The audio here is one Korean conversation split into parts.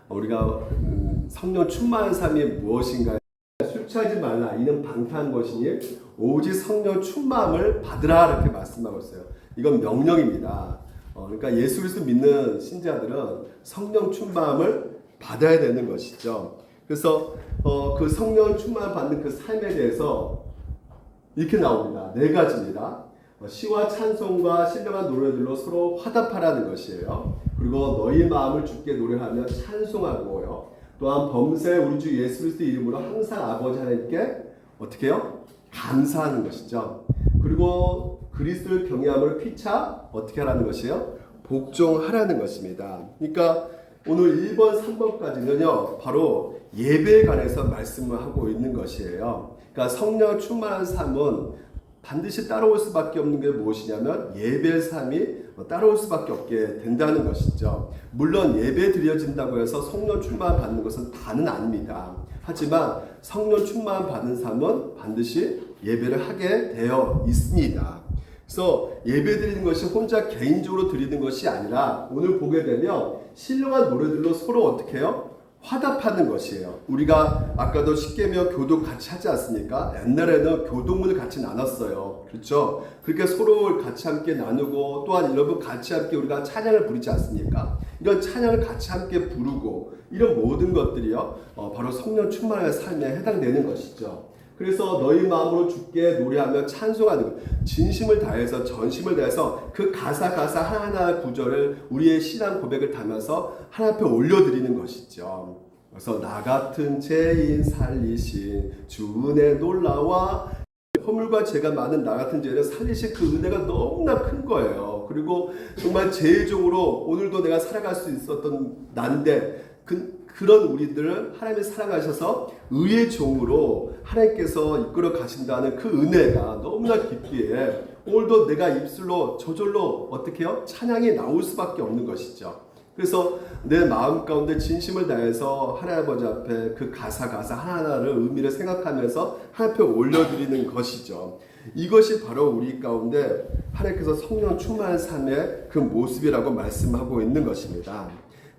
우리가 성령 충만한 삶이 무엇인가? 술 취하지 말라 이는 방탕한 것이니 오직 성령 충만함을 받으라 이렇게 말씀하고 있어요. 이건 명령입니다. 그러니까 예수 그리스도 믿는 신자들은 성령 충만함을 받아야 되는 것이죠. 그래서 그 성령 충만 받는 그 삶에 대해서 이렇게 나옵니다. 네 가지입니다. 시와 찬송과 신령한 노래들로 서로 화답하라는 것이에요. 그리고 너희 마음을 주께 노래하며 찬송하고요. 또한 범사에 우리 주 예수 그리스도 이름으로 항상 아버지 하나님께 어떻게 해요? 감사하는 것이죠. 그리고 그리스도를 경외함으로 피차 어떻게 하라는 것이에요? 복종하라는 것입니다. 그러니까 오늘 1번, 3번까지는요. 바로 예배에 관해서 말씀을 하고 있는 것이에요. 그러니까 성령 충만한 삶은 반드시 따라올 수밖에 없는 게 무엇이냐면 예배의 삶이 따라올 수밖에 없게 된다는 것이죠. 물론 예배 드려진다고 해서 성령 충만 받는 것은 다는 아닙니다. 하지만 성령 충만 받는 삶은 반드시 예배를 하게 되어 있습니다. 그래서 예배 드리는 것이 혼자 개인적으로 드리는 것이 아니라 오늘 보게 되면 신령한 노래들로 서로 어떻게 해요? 화답하는 것이에요. 우리가 아까도 십계명 교독 같이 하지 않습니까? 옛날에는 교독문을 같이 나눴어요. 그렇죠? 그렇게 서로 같이 함께 나누고 또한 여러분 같이 함께 우리가 찬양을 부르지 않습니까? 이런 찬양을 같이 함께 부르고 이런 모든 것들이요. 바로 성령 충만한 삶에 해당되는 것이죠. 그래서 너희 마음으로 주께 노래하며 찬송하는 것, 진심을 다해서 전심을 다해서 그 가사 하나하나 구절을 우리의 신앙 고백을 담아서 하나님 앞에 올려드리는 것이죠. 그래서 나 같은 죄인 살리신 주 은혜 놀라와 허물과 죄가 많은 나 같은 죄를 살리신 그 은혜가 너무나 큰 거예요. 그리고 정말 죄종으로 오늘도 내가 살아갈 수 있었던 난데 그런 우리들을 하나님이 사랑하셔서 의의 종으로 하나님께서 이끌어 가신다는 그 은혜가 너무나 깊기에 오늘도 내가 입술로 저절로 어떻게 해요? 찬양이 나올 수밖에 없는 것이죠. 그래서 내 마음 가운데 진심을 다해서 하나님 아버지 앞에 그 가사 하나하나를 의미를 생각하면서 하나님 앞에 올려드리는 것이죠. 이것이 바로 우리 가운데 하나님께서 성령 충만한 삶의 그 모습이라고 말씀하고 있는 것입니다.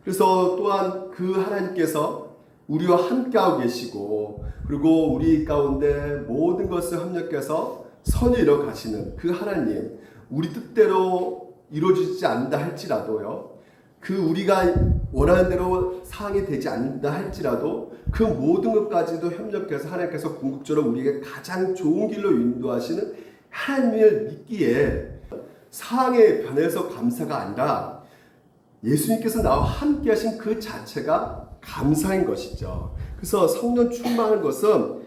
그래서 또한 그 하나님께서 우리와 함께하고 계시고 그리고 우리 가운데 모든 것을 협력해서 선을 이뤄 가시는 그 하나님, 우리 뜻대로 이루어지지 않는다 할지라도요, 그 우리가 원하는 대로 사항이 되지 않는다 할지라도 그 모든 것까지도 협력해서 하나님께서 궁극적으로 우리에게 가장 좋은 길로 인도하시는 하나님을 믿기에 사항의 변해서 감사가 아니라 예수님께서 나와 함께 하신 그 자체가 감사인 것이죠. 그래서 성령 충만한 것은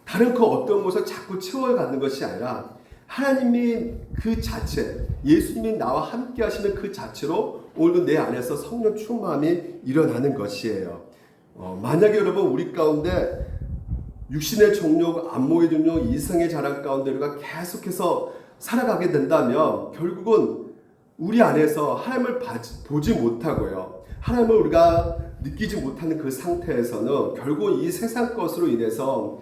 다른 그 어떤 것을 자꾸 채워가는 것이 아니라 하나님이 그 자체, 예수님이 나와 함께 하시는 그 자체로 오늘도 내 안에서 성령 충만함이 일어나는 것이에요. 만약에 여러분 우리 가운데 육신의 정욕, 안목의 정욕, 이성의 자랑 가운데 우리가 계속해서 살아가게 된다면 결국은 우리 안에서 하나님을 보지 못하고요. 하나님을 우리가 느끼지 못하는 그 상태에서는 결국 이 세상 것으로 인해서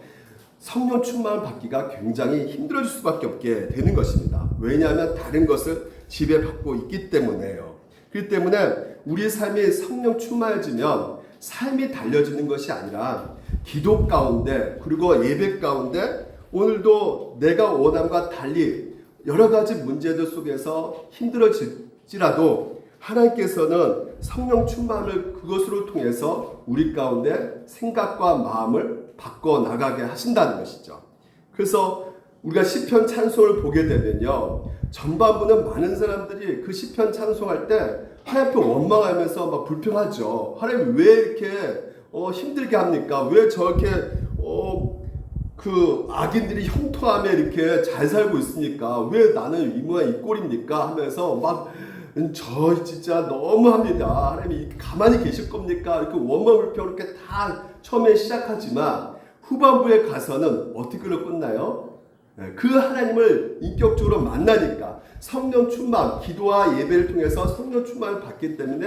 성령 충만을 받기가 굉장히 힘들어질 수밖에 없게 되는 것입니다. 왜냐하면 다른 것을 지배받고 있기 때문에요. 그렇기 때문에 우리의 삶이 성령 충만해지면 삶이 달려지는 것이 아니라 기도 가운데 그리고 예배 가운데 오늘도 내가 원함과 달리 여러 가지 문제들 속에서 힘들어질지라도 하나님께서는 성령 충만을 그것으로 통해서 우리 가운데 생각과 마음을 바꿔 나가게 하신다는 것이죠. 그래서 우리가 시편 찬송을 보게 되면요, 전반부는 많은 사람들이 그 시편 찬송할 때 하나님 앞에 원망하면서 막 불평하죠. 하나님 왜 이렇게 힘들게 합니까? 왜 저렇게 그 악인들이 형통함에 이렇게 잘 살고 있습니까? 왜 나는 이 모양 이 꼴입니까? 하면서 막 저 진짜 너무합니다. 하나님이 가만히 계실 겁니까? 이렇게 원망 불평 이렇게 다 처음에 시작하지만 후반부에 가서는 어떻게 끝나요? 그 하나님을 인격적으로 만나니까 성령 충만, 기도와 예배를 통해서 성령 충만을 받기 때문에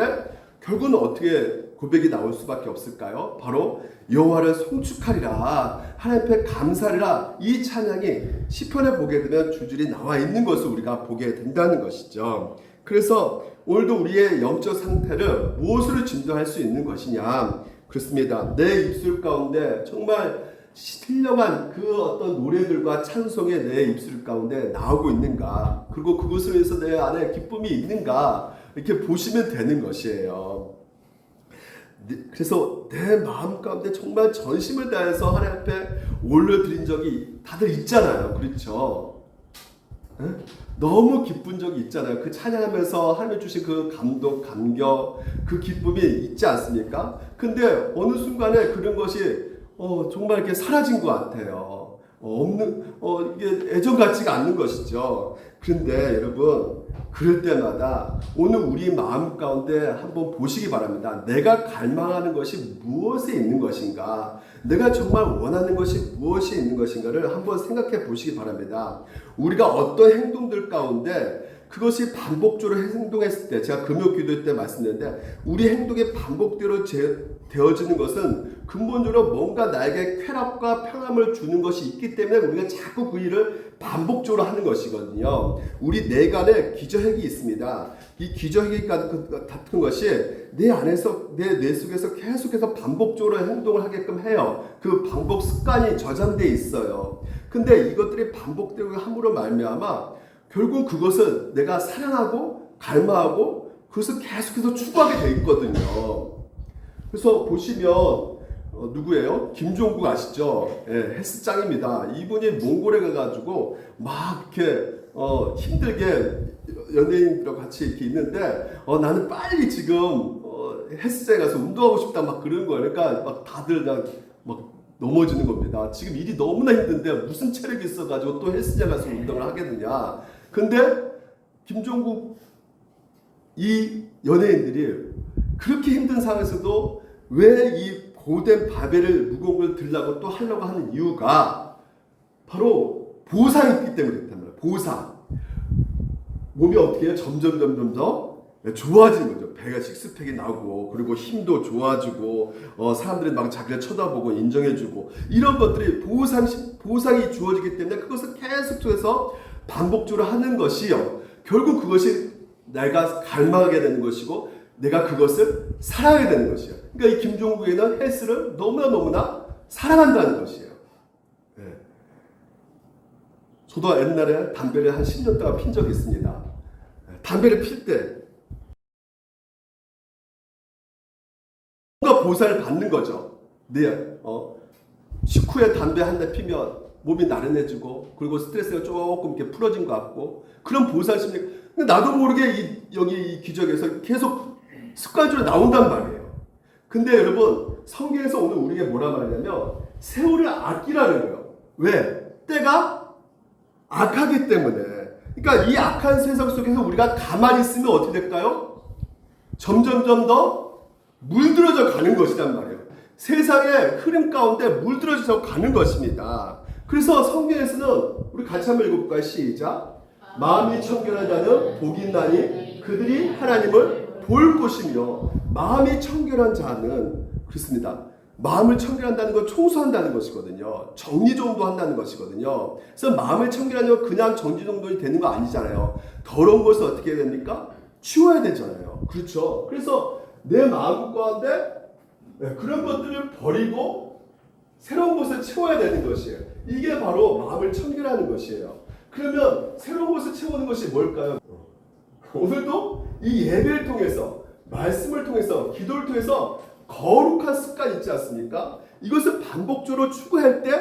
결국은 어떻게 고백이 나올 수밖에 없을까요? 바로 여호와를 송축하리라, 하나님 앞에 감사하리라, 이 찬양이 시편에 보게 되면 줄줄이 나와 있는 것을 우리가 보게 된다는 것이죠. 그래서 오늘도 우리의 영적 상태를 무엇으로 진단할 수 있는 것이냐? 그렇습니다. 내 입술 가운데 정말 신령한 그 어떤 노래들과 찬송이 내 입술 가운데 나오고 있는가? 그리고 그것을 위해서 내 안에 기쁨이 있는가? 이렇게 보시면 되는 것이에요. 그래서 내 마음 가운데 정말 전심을 다해서 하나님 앞에 올려드린 적이 다들 있잖아요. 그렇죠? 네? 너무 기쁜 적이 있잖아요. 그 찬양하면서 하나님 주신 그 감동, 감격, 그 기쁨이 있지 않습니까? 근데 어느 순간에 그런 것이 정말 이렇게 사라진 것 같아요. 이게 애정 같지가 않는 것이죠. 그런데 여러분, 그럴 때마다 오늘 우리 마음 가운데 한번 보시기 바랍니다. 내가 갈망하는 것이 무엇에 있는 것인가? 내가 정말 원하는 것이 무엇이 있는 것인가를 한번 생각해 보시기 바랍니다. 우리가 어떤 행동들 가운데 그것이 반복적으로 행동했을 때, 제가 금요 기도 때 말씀드렸는데, 우리 행동이 반복대로 되어지는 것은 근본적으로 뭔가 나에게 쾌락과 평안을 주는 것이 있기 때문에 우리가 자꾸 그 일을 반복적으로 하는 것이거든요. 우리 내간에 기저핵이 있습니다. 이 기저핵 같은 것이 내 안에서, 내 뇌 속에서 계속해서 반복적으로 행동을 하게끔 해요. 그 반복 습관이 저장돼 있어요. 근데 이것들이 반복되고 함으로 말미암아 결국 그것은 내가 사랑하고 갈망하고 그것을 계속해서 추구하게 돼 있거든요. 그래서 보시면 누구예요? 김종국 아시죠? 예, 헬스장입니다. 이분이 몽골에 가가지고 막 이렇게 힘들게 연예인들과 같이 이렇게 있는데 나는 빨리 지금 헬스장에 가서 운동하고 싶다 막 그런 거예요. 그러니까 막 다들 막 넘어지는 겁니다. 지금 일이 너무나 힘든데 무슨 체력이 있어가지고 또 헬스장 가서 운동을 하겠느냐. 근데 김종국 이 연예인들이 그렇게 힘든 상황에서도 왜 이 고된 바벨을 무거운 걸 들라고 또 하려고 하는 이유가 바로 보상이 있기 때문에 그렇단 말이에요. 보상. 몸이 어떻게 해요? 점점 더 좋아지는 거죠. 배가 식스팩이 나고 그리고 힘도 좋아지고 사람들이 막 자기를 쳐다보고 인정해주고 이런 것들이 보상이 주어지기 때문에 그것을 계속해서 반복적으로 하는 것이요. 결국 그것이 내가 갈망하게 되는 것이고 내가 그것을 사랑하게 되는 것이에요. 그러니까 이 김종국에는 헬스를 너무나 사랑한다는 것이에요. 네. 저도 옛날에 담배를 한 10년 동안 핀 적이 있습니다. 담배를 필 때 뭔가 보상을 받는 거죠. 네, 식후에 담배 한 대 피면 몸이 나른해지고 그리고 스트레스가 조금 이렇게 풀어진 것 같고 그런 보상 심리. 근데 나도 모르게 여기 이 기적에서 계속 습관적으로 나온단 말이에요. 근데 여러분 성경에서 오늘 우리에게 뭐라 말하냐면 세월을 아끼라는 거예요. 왜? 때가 악하기 때문에. 그러니까 이 악한 세상 속에서 우리가 가만히 있으면 어떻게 될까요? 점점 더 물들어져 가는 것이란 말이에요. 세상의 흐름 가운데 물들어져 가는 것입니다. 그래서 성경에서는 우리 같이 한번 읽어볼까요? 시작. 마음이 청결한 자는 복이 있나니 그들이 하나님을 볼 것이며 마음이 청결한 자는 그렇습니다. 마음을 청결한다는 건 청소한다는 것이거든요. 정리정도 한다는 것이거든요. 그래서 마음을 청결하려면 그냥 정리정돈이 되는 거 아니잖아요. 더러운 것을 어떻게 해야 됩니까? 치워야 되잖아요. 그렇죠. 그래서 내 마음 가운데 그런 것들을 버리고 새로운 것을 채워야 되는 것이에요. 이게 바로 마음을 청결하는 것이에요. 그러면 새로운 것을 채우는 것이 뭘까요? 오늘도 이 예배를 통해서 말씀을 통해서 기도를 통해서 거룩한 습관 있지 않습니까? 이것을 반복적으로 추구할 때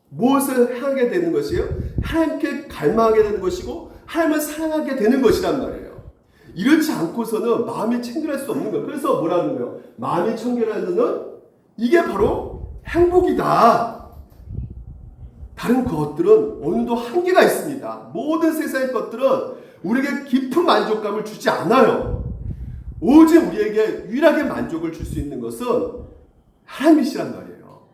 무엇을 하게 되는 것이에요? 하나님께 갈망하게 되는 것이고 하나님을 사랑하게 되는 것이란 말이에요. 이렇지 않고서는 마음이 청결할 수 없는 거예요. 그래서 뭐라는 거예요? 마음이 청결하는 이게 바로 행복이다. 다른 것들은 어느 정도 한계가 있습니다. 모든 세상의 것들은 우리에게 깊은 만족감을 주지 않아요. 오직 우리에게 유일하게 만족을 줄 수 있는 것은 하나님이시란 말이에요.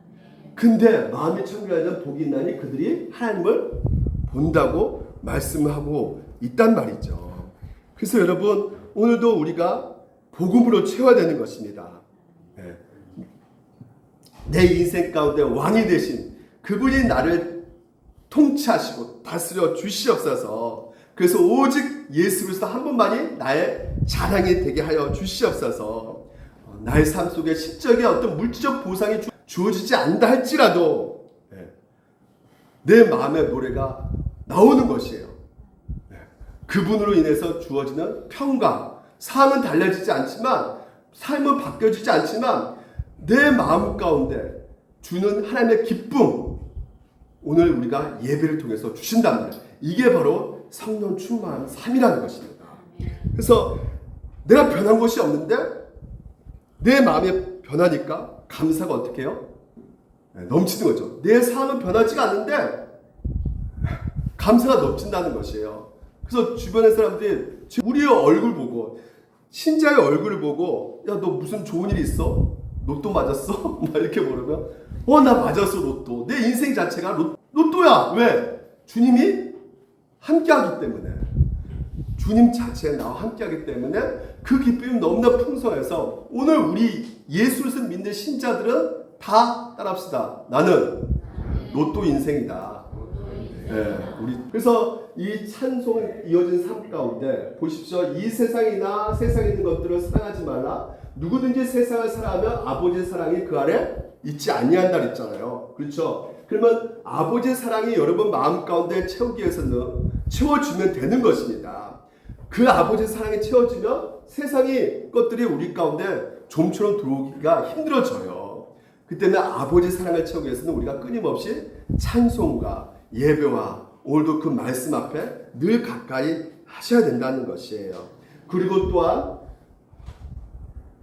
근데 마음이 청결하면 복이 있나니 그들이 하나님을 본다고 말씀하고 있단 말이죠. 그래서 여러분 오늘도 우리가 복음으로 채워야 되는 것입니다. 내 인생 가운데 왕이 되신 그분이 나를 통치하시고 다스려 주시옵소서. 그래서 오직 예수 그리스도 한 분만이 나의 자랑이 되게 하여 주시옵소서. 나의 삶 속에 실적인 어떤 물질적 보상이 주어지지 않다 할지라도 내 마음의 노래가 나오는 것이에요. 그분으로 인해서 주어지는 평강, 삶은 달라지지 않지만, 삶은 바뀌어지지 않지만 내 마음 가운데 주는 하나님의 기쁨, 오늘 우리가 예배를 통해서 주신단 말이에요. 이게 바로 성령 충만한 삶이라는 것입니다. 그래서 내가 변한 것이 없는데 내 마음이 변하니까 감사가 어떻게 해요? 넘치는 거죠. 내 삶은 변하지가 않는데 감사가 넘친다는 것이에요. 그래서 주변의 사람들이 우리의 얼굴 보고, 신자의 얼굴을 보고, 야, 너 무슨 좋은 일 있어? 로또 맞았어? 막 이렇게 물으면, 나 맞았어, 로또. 내 인생 자체가 로또야. 왜? 주님이 함께하기 때문에. 주님 자체가 나와 함께하기 때문에 그 기쁨이 너무나 풍성해서 오늘 우리 예수를 믿는 신자들은 다 따라합시다. 나는 로또 인생이다. 그래서 이 찬송 이어진 삶 가운데 보십시오. 이 세상이나 세상에 있는 것들을 사랑하지 말라. 누구든지 세상을 사랑하면 아버지의 사랑이 그 안에 있지 아니한다 그랬잖아요. 그렇죠? 그러면 아버지의 사랑이 여러분 마음 가운데 채우기 위해서는 채워주면 되는 것입니다. 그 아버지의 사랑이 채워지면 세상의 것들이 우리 가운데 좀처럼 들어오기가 힘들어져요. 그때는 아버지의 사랑을 채우기 위해서는 우리가 끊임없이 찬송과 예배와 오늘도 그 말씀 앞에 늘 가까이 하셔야 된다는 것이에요. 그리고 또한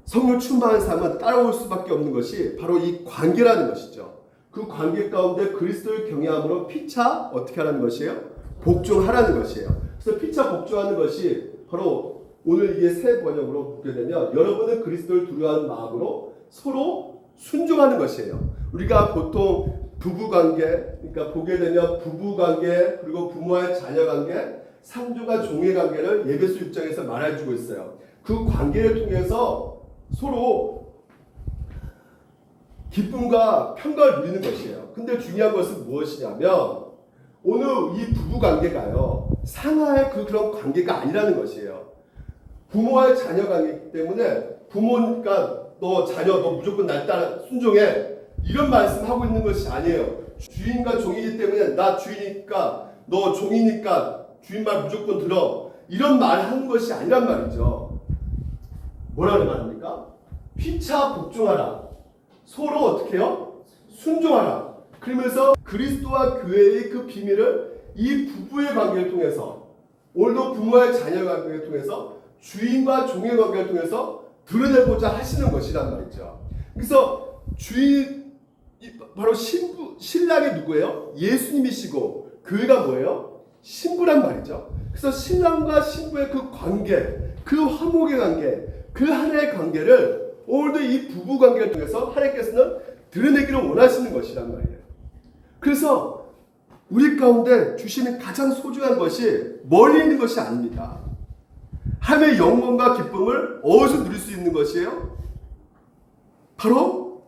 성령 충만한 삶은 따라올 수밖에 없는 것이 바로 이 관계라는 것이죠. 그 관계 가운데 그리스도를 경외함으로 피차 어떻게 하라는 것이에요? 복종하라는 것이에요. 그래서 피차 복종하는 것이 바로 오늘 이게 새 번역으로 보게 되면 여러분은 그리스도를 두려워하는 마음으로 서로 순종하는 것이에요. 우리가 보통 부부관계, 그러니까 보게 되면 부부관계, 그리고 부모와의 자녀관계, 상주가 종의 관계를 예배소 6장에서 말해주고 있어요. 그 관계를 통해서 서로 기쁨과 평강을 누리는 것이에요. 근데 중요한 것은 무엇이냐면 오늘 이 부부관계가요, 상하의 그런 관계가 아니라는 것이에요. 부모와의 자녀 관계이기 때문에 부모니까 너 자녀 너 무조건 날 따라 순종해, 이런 말씀하고 있는 것이 아니에요. 주인과 종이기 때문에 나 주인이니까 너 종이니까 주인 말 무조건 들어, 이런 말 하는 것이 아니란 말이죠. 뭐라는 말입니까? 피차 복종하라. 서로 어떻게 해요? 순종하라. 그러면서 그리스도와 교회의 그 비밀을 이 부부의 관계를 통해서, 오늘도 부모의 자녀 관계를 통해서, 주인과 종의 관계를 통해서 드러내고자 하시는 것이란 말이죠. 그래서 주인, 바로 신랑이 누구예요? 예수님이시고 교회가 뭐예요? 신부란 말이죠. 그래서 신랑과 신부의 그 관계, 그 화목의 관계, 그 하나의 관계를 오늘도 이 부부 관계를 통해서 하나님께서는 드러내기를 원하시는 것이란 말이에요. 그래서 우리 가운데 주시는 가장 소중한 것이 멀리 있는 것이 아닙니다. 하나님의 영광과 기쁨을 어디서 누릴 수 있는 것이에요? 바로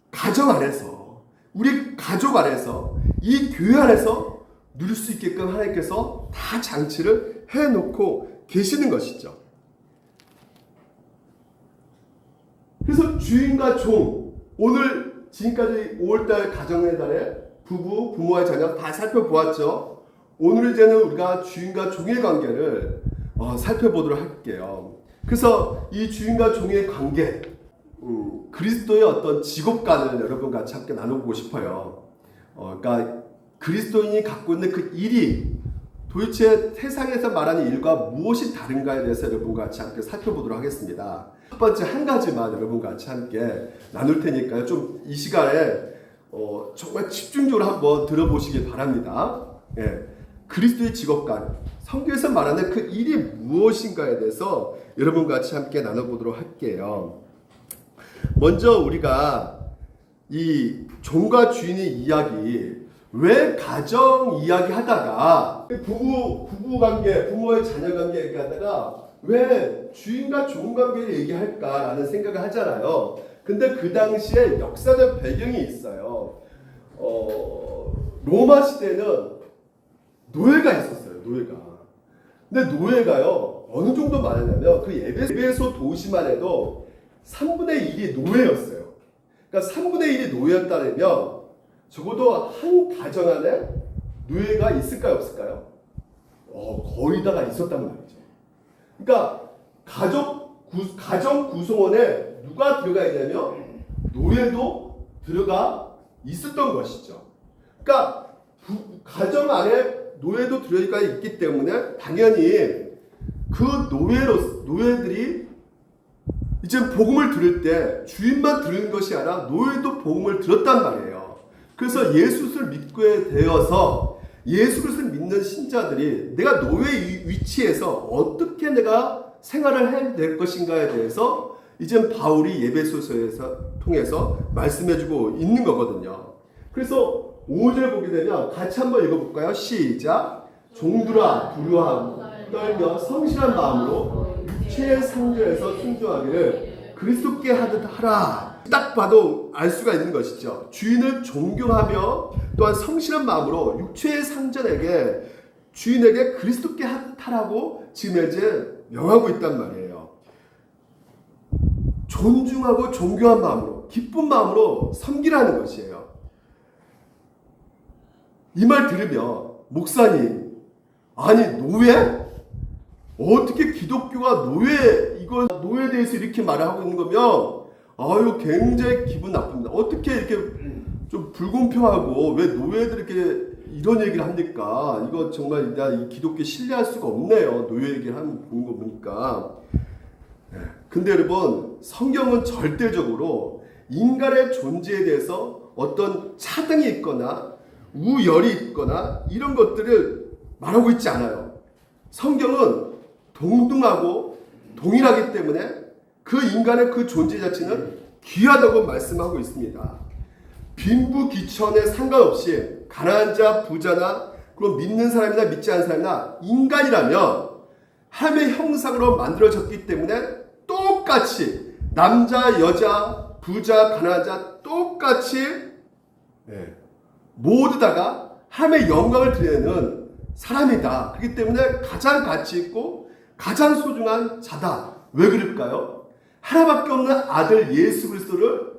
가정 안에서, 우리 가족 안에서, 이 교회 안에서 누릴 수 있게끔 하나님께서 다 장치를 해놓고 계시는 것이죠. 그래서 주인과 종, 오늘 지금까지 5월달 가정의 달에 부부, 부모와 자녀 다 살펴보았죠. 오늘 이제는 우리가 주인과 종의 관계를 살펴보도록 할게요. 그래서 이 주인과 종의 관계, 그리스도의 어떤 직업관을 여러분 같이 함께 나눠보고 싶어요. 그러니까 그리스도인이 갖고 있는 그 일이 도대체 세상에서 말하는 일과 무엇이 다른가에 대해서 여러분과 같이 함께 살펴보도록 하겠습니다. 첫 번째 한 가지만 여러분과 같이 함께 나눌 테니까요. 좀 이 시간에 정말 집중적으로 한번 들어보시기 바랍니다. 그리스도의 직업관, 성경에서 말하는 그 일이 무엇인가에 대해서 여러분과 같이 함께 나눠보도록 할게요. 먼저 우리가 이 종과 주인의 이야기, 왜 가정 이야기 하다가 부부 관계, 부모의 자녀 관계 얘기하다가 왜 주인과 종 관계를 얘기할까라는 생각을 하잖아요. 근데 그 당시에 역사적 배경이 있어요. 로마 시대는 노예가 있었어요. 노예가. 근데 노예가요 어느 정도 많았냐면 그 에베소 도시만 해도 3분의 1이 노예였어요. 그러니까 3분의 1이 노예였다면 적어도 한 가정 안에 노예가 있을까요 없을까요? 거의 다가 있었단 말이죠. 그러니까 가정 구성원에 누가 들어가 있냐면 노예도 들어가 있었던 것이죠. 그러니까 가정 안에 노예도 들어가 있기 때문에 당연히 그 노예들이 이제 복음을 들을 때 주인만 들은 것이 아니라 노예도 복음을 들었단 말이에요. 그래서 예수를 믿게 되어서 예수 그리스도를 믿는 신자들이 내가 노예 위치에서 어떻게 내가 생활을 해야 될 것인가에 대해서 이제 바울이 예배소서에서 통해서 말씀해주고 있는 거거든요. 그래서 5절 보게 되면 같이 한번 읽어볼까요? 시작. 종들아 두려워하고 떨며 성실한 마음으로 육체의 상전에서 순종하기를 그리스도께 하듯 하라. 딱 봐도 알 수가 있는 것이죠. 주인을 존경하며 또한 성실한 마음으로 육체의 상전에게 주인에게 그리스도께 하듯 하라고 지금 이제 명하고 있단 말이에요. 존중하고 존경한 마음으로 기쁜 마음으로 섬기라는 것이에요. 이 말 들으면 목사님 아니 노예? 어떻게 기독교가 노예에 대해서 이렇게 말을 하고 있는 거면 아유 굉장히 기분 나쁩니다. 어떻게 이렇게 좀 불공평하고 왜 노예들에게 이런 얘기를 합니까? 이거 정말 이 기독교 신뢰할 수가 없네요. 노예 얘기를 하는 거 보니까. 근데 여러분 성경은 절대적으로 인간의 존재에 대해서 어떤 차등이 있거나 우열이 있거나 이런 것들을 말하고 있지 않아요. 성경은 동등하고 동일하기 때문에 그 인간의 그 존재 자체는 귀하다고 말씀하고 있습니다. 빈부귀천에 상관없이 가난한 자, 부자나 그리고 믿는 사람이나 믿지 않는 사람이나 인간이라면 하나님의 형상으로 만들어졌기 때문에 똑같이 남자, 여자, 부자, 가난한 자 똑같이 모두 다가 하나님의 영광을 드리는 사람이다. 그렇기 때문에 가장 가치 있고 가장 소중한 자다. 왜 그럴까요? 하나밖에 없는 아들 예수 그리스도를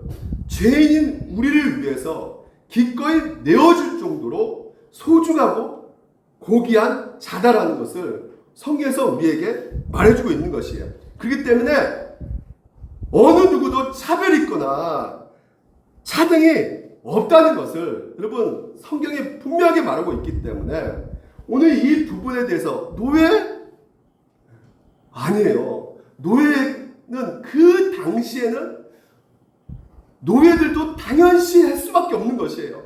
죄인인 우리를 위해서 기꺼이 내어줄 정도로 소중하고 고귀한 자다라는 것을 성경에서 우리에게 말해주고 있는 것이에요. 그렇기 때문에 어느 누구도 차별이 있거나 차등이 없다는 것을 여러분 성경이 분명하게 말하고 있기 때문에 오늘 이 부분에 대해서 노예? 아니에요. 노예는 그 당시에는 노예들도 당연시 할 수밖에 없는 것이에요.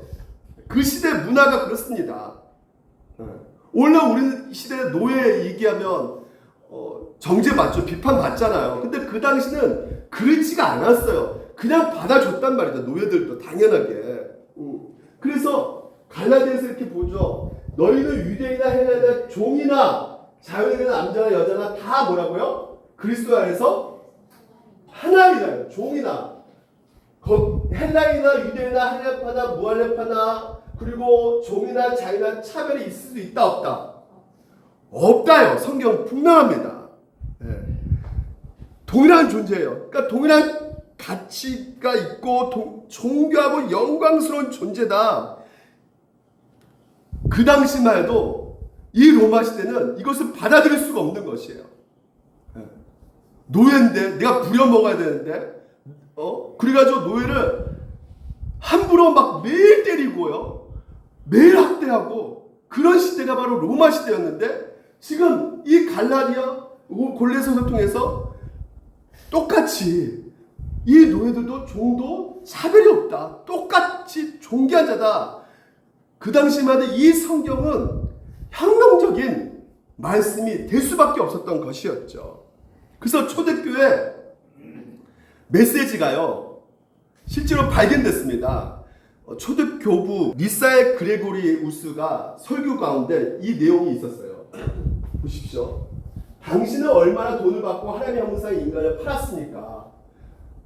그 시대 문화가 그렇습니다. 오늘 우리 시대에 노예 얘기하면 정죄받죠. 비판받잖아요. 근데 그 당시는 그렇지가 않았어요. 그냥 받아줬단 말이죠. 노예들도 당연하게. 그래서 갈라디아에서 이렇게 보죠. 너희는 유대인이나 헬라이나 종이나 자유인이나 남자나 여자나 다 뭐라고요? 그리스도 안에서 하나이다. 종이나 헬라이나 유대인이나 할레파나 무할레파나 그리고 종이나 자유나 차별이 있을 수 있다 없다? 없다요. 성경 분명합니다. 동일한 존재예요. 그러니까 동일한 가치가 있고 존귀하고 영광스러운 존재다. 그 당시만 해도 이 로마 시대는 이것을 받아들일 수가 없는 것이에요. 노예인데 내가 부려먹어야 되는데 그래가지고 노예를 함부로 막 매일 때리고요. 매일 학대하고 그런 시대가 바로 로마 시대였는데 지금 이 갈라디아 골레서를 통해서 똑같이 이 노예들도 종도 차별이 없다. 똑같이 존귀한 자다. 그 당시만 해도 이 성경은 혁명적인 말씀이 될 수밖에 없었던 것이었죠. 그래서 초대교회 메시지가요 실제로 발견됐습니다. 초대교부 니사의 그레고리 우스가 설교 가운데 이 내용이 있었어요. 보십시오. 당신은 얼마나 돈을 받고 하나님의 형상의 인간을 팔았습니까?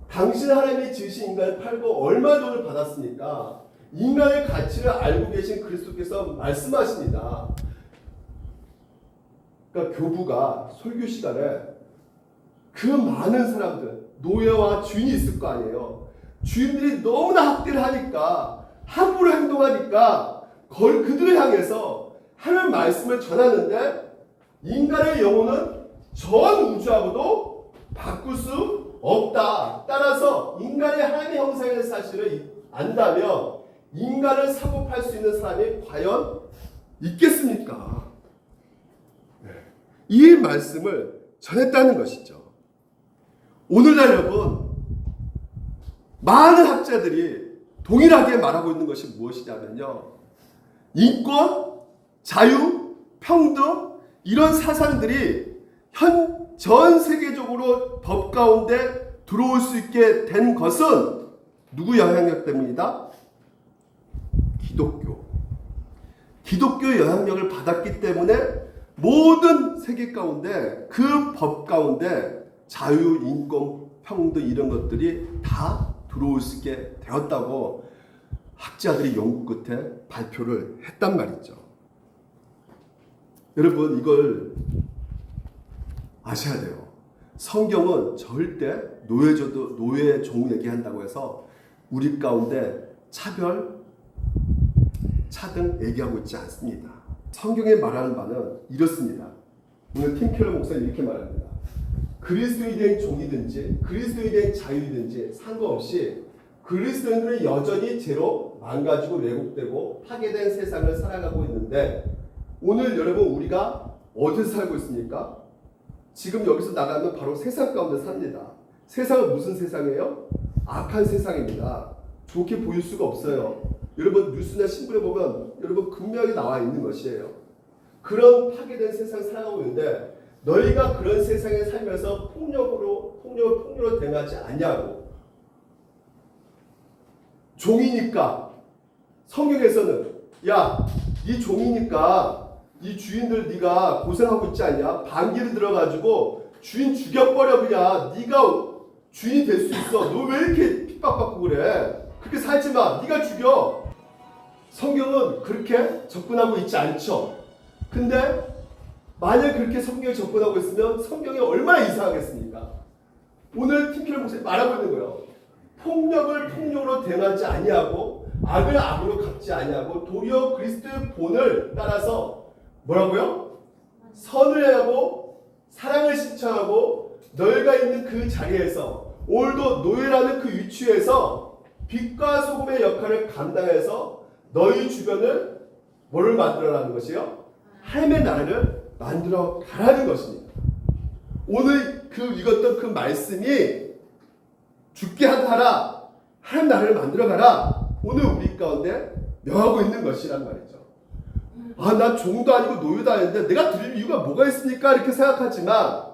당신은 하나님이 지으신 인간을 팔고 얼마 돈을 받았습니까? 인간의 가치를 알고 계신 그리스도께서 말씀하십니다. 그러니까 교부가 설교 시간에 그 많은 사람들, 노예와 주인이 있을 거 아니에요. 주인들이 너무나 학대를 하니까, 함부로 행동하니까 그들을 향해서 하나님 말씀을 전하는데, 인간의 영혼은 전 우주하고도 바꿀 수 없다. 따라서 인간의 하나님의 형상의 사실을 안다면 인간을 사고팔 수 있는 사람이 과연 있겠습니까? 네. 이 말씀을 전했다는 것이죠. 오늘날 여러분, 많은 학자들이 동일하게 말하고 있는 것이 무엇이냐면요, 인권, 자유, 평등, 이런 사상들이 전 세계적으로 법 가운데 들어올 수 있게 된 것은 누구 영향력 때문이다? 기독교 영향력을 받았기 때문에 모든 세계 가운데 그 법 가운데 자유, 인권, 평등 이런 것들이 다 들어올 수 있게 되었다고 학자들이 연구 끝에 발표를 했단 말이죠. 여러분, 이걸 아셔야 돼요. 성경은 절대 노예 종 얘기한다고 해서 우리 가운데 차별, 차등 얘기하고 있지 않습니다. 성경에 말하는 바는 이렇습니다. 오늘 팀켈러 목사님 이렇게 말합니다. 그리스도인의 종이든지 그리스도인의 자유이든지 상관없이 그리스도인들은 여전히 죄로 망가지고 왜곡되고 파괴된 세상을 살아가고 있는데, 오늘 여러분 우리가 어디서 살고 있습니까? 지금 여기서 나가면 바로 세상 가운데 삽니다. 세상은 무슨 세상이에요? 악한 세상입니다. 좋게 보일 수가 없어요. 여러분 뉴스나 신문에 보면 여러분 분명히 나와 있는 것이에요. 그런 파괴된 세상 살아가고 있는데, 너희가 그런 세상에 살면서 폭력으로 대응하지 않냐고. 종이니까 성경에서는 야, 이 종이니까 이 주인들 네가 고생하고 있지 않냐? 반기를 들어가지고 주인 죽여버려. 그냥 네가 주인이 될 수 있어. 너 왜 이렇게 핍박받고 그래? 그렇게 살지 마. 네가 죽여. 성경은 그렇게 접근하고 있지 않죠. 근데 만약 그렇게 성경에 접근하고 있으면 성경이 얼마나 이상하겠습니까? 오늘 팀켈러 목사님 말하고 있는 거예요. 폭력을 폭력으로 대응하지 아니하고 악을 악으로 갚지 아니하고 도리어 그리스도의 본을 따라서 뭐라고요? 선을 하고 사랑을 실천하고 너희가 있는 그 자리에서, 오늘도 노예라는 그 위치에서 빛과 소금의 역할을 감당해서 너희 주변을 뭐를 만들어라는 것이요? 하나님의 나라를 만들어 가라는 것입니다. 오늘 읽었던 그 말씀이 죽게 하라, 하나님 나라를 만들어 가라, 오늘 우리 가운데 명하고 있는 것이란 말이죠. 아, 난 종도 아니고 노예도 아닌데 내가 드릴 이유가 뭐가 있습니까? 이렇게 생각하지만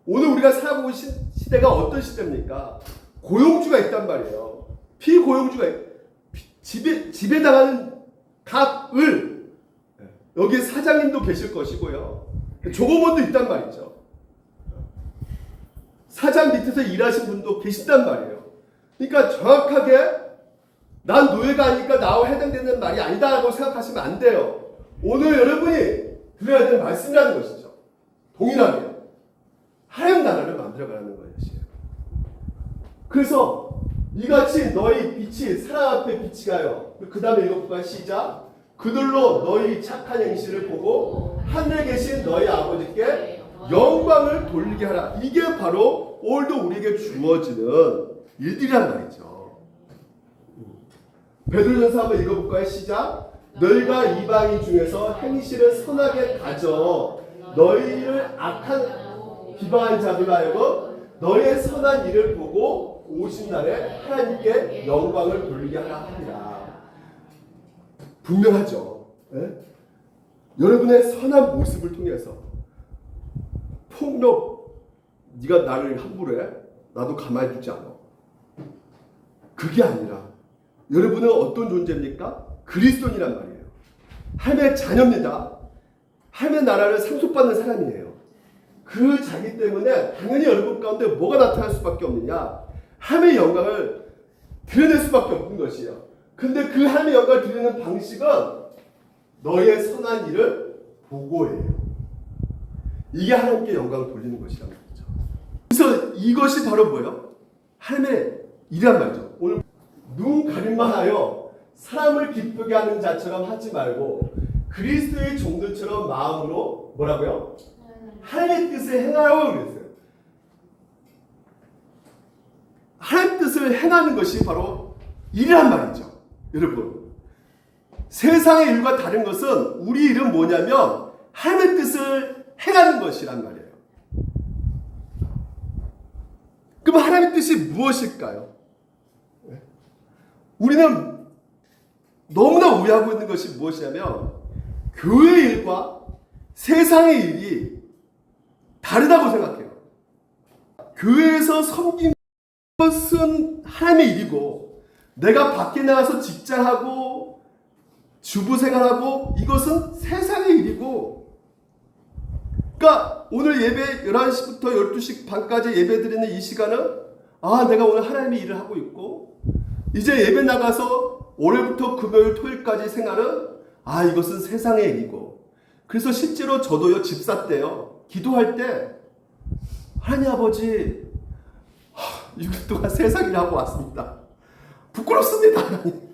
오늘 우리가 살아가고 있는 시대가 어떤 시대입니까? 고용주가 있단 말이에요. 피고용주가 집에 나가는 갑을, 여기 사장님도 계실 것이고요. 조공원도 있단 말이죠. 사장 밑에서 일하신 분도 계신단 말이에요. 그러니까 정확하게 난 노예가 아니니까 나와 해당되는 말이 아니다라고 생각하시면 안 돼요. 오늘 여러분이 들어야 될 말씀이라는 것이죠. 동일하게 하나님 나라를 만들어가라는 것이에요. 그래서 이같이 너희 빛이 사람 앞에 빛이 가요. 그 다음에 읽어볼까요? 시작. 그들로 너희 착한 행실을 보고 하늘에 계신 너희 아버지께 영광을 돌리게 하라. 이게 바로 오늘도 우리에게 주어지는 일들이란 말이죠. 베드로전서 한번 읽어볼까요? 시작. 너희가 이방인 중에서 행실을 선하게 가져 너희를 악한 비방한 자들로 하여금 너희의 선한 일을 보고 오신 날에 하나님께 영광을 돌리게 하리라. 분명하죠. 네? 여러분의 선한 모습을 통해서 폭력, 네가 나를 함부로 해? 나도 가만히 두지 않아. 그게 아니라 여러분은 어떤 존재입니까? 그리스도인이란 말이에요. 하나님의 자녀입니다. 하나님의 나라를 상속받는 사람이에요. 그 자기 때문에 당연히 여러분 가운데 뭐가 나타날 수밖에 없느냐? 하나님의 영광을 드러낼 수밖에 없는 것이에요. 근데 그 하나님의 영광을 드리는 방식은 너의 선한 일을 보고해요. 이게 하나님께 영광을 돌리는 것이란 말이죠. 그래서 이것이 바로 뭐예요? 하나님의 일이란 말이죠. 오늘 눈 가림만 하여 사람을 기쁘게 하는 자처럼 하지 말고 그리스도의 종들처럼 마음으로 뭐라고요? 하나님의 뜻을 행하라고 그랬어요. 하나님의 뜻을 행하는 것이 바로 일이란 말이죠. 여러분, 세상의 일과 다른 것은 우리 일은 뭐냐면 하나님의 뜻을 행하는 것이란 말이에요. 그럼 하나님의 뜻이 무엇일까요? 우리는 너무나 오해하고 있는 것이 무엇이냐면 교회 일과 세상의 일이 다르다고 생각해요. 교회에서 섬기는 것은 하나님의 일이고 내가 밖에 나가서 직장하고 주부생활하고 이것은 세상의 일이고, 그러니까 오늘 예배 11시부터 12시 반까지 예배 드리는 이 시간은 내가 오늘 하나님의 일을 하고 있고 이제 예배 나가서 월요일부터 금요일 토요일까지 생활은 이것은 세상의 일이고, 그래서 실제로 저도요 집사 때요 기도할 때 하나님 아버지 6일 동안 세상 일을 하고 왔습니다. 부끄럽습니다. 하나님.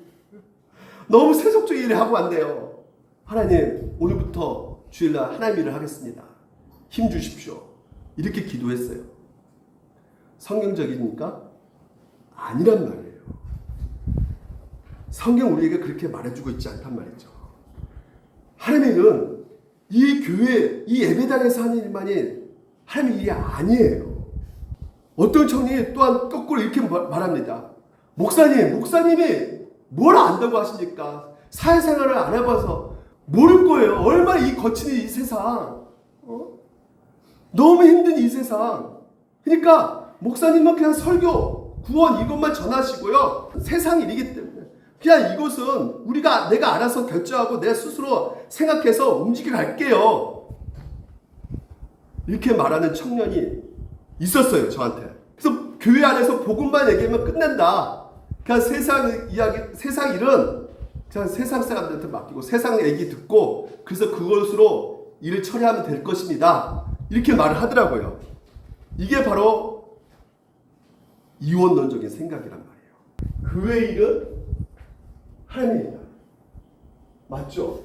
너무 세속적인 일을 하고 왔네요. 하나님 오늘부터 주일날 하나님 일을 하겠습니다. 힘 주십시오. 이렇게 기도했어요. 성경적입니까? 아니란 말이에요. 성경 우리에게 그렇게 말해주고 있지 않단 말이죠. 하나님의 일은 이 교회, 이 예배당에서 하는 일만이 하나님의 일이 아니에요. 어떤 청년이 또한 거꾸로 이렇게 말합니다. 목사님이 뭘 안다고 하십니까? 사회생활을 안 해봐서 모를 거예요. 얼마나 이 거친 이 세상, 너무 힘든 이 세상. 그러니까 목사님은 그냥 설교, 구원 이것만 전하시고요. 세상 일이기 때문에 그냥 이것은 내가 알아서 결정하고 내 스스로 생각해서 움직여 갈게요. 이렇게 말하는 청년이 있었어요, 저한테. 그래서 교회 안에서 복음만 얘기하면 끝낸다. 그냥 세상 이야기, 세상 일은 그냥 세상 사람들한테 맡기고 세상 얘기 듣고 그래서 그것으로 일을 처리하면 될 것입니다. 이렇게 말을 하더라고요. 이게 바로 이원론적인 생각이란 말이에요. 교회 일은 하나님입니다. 맞죠?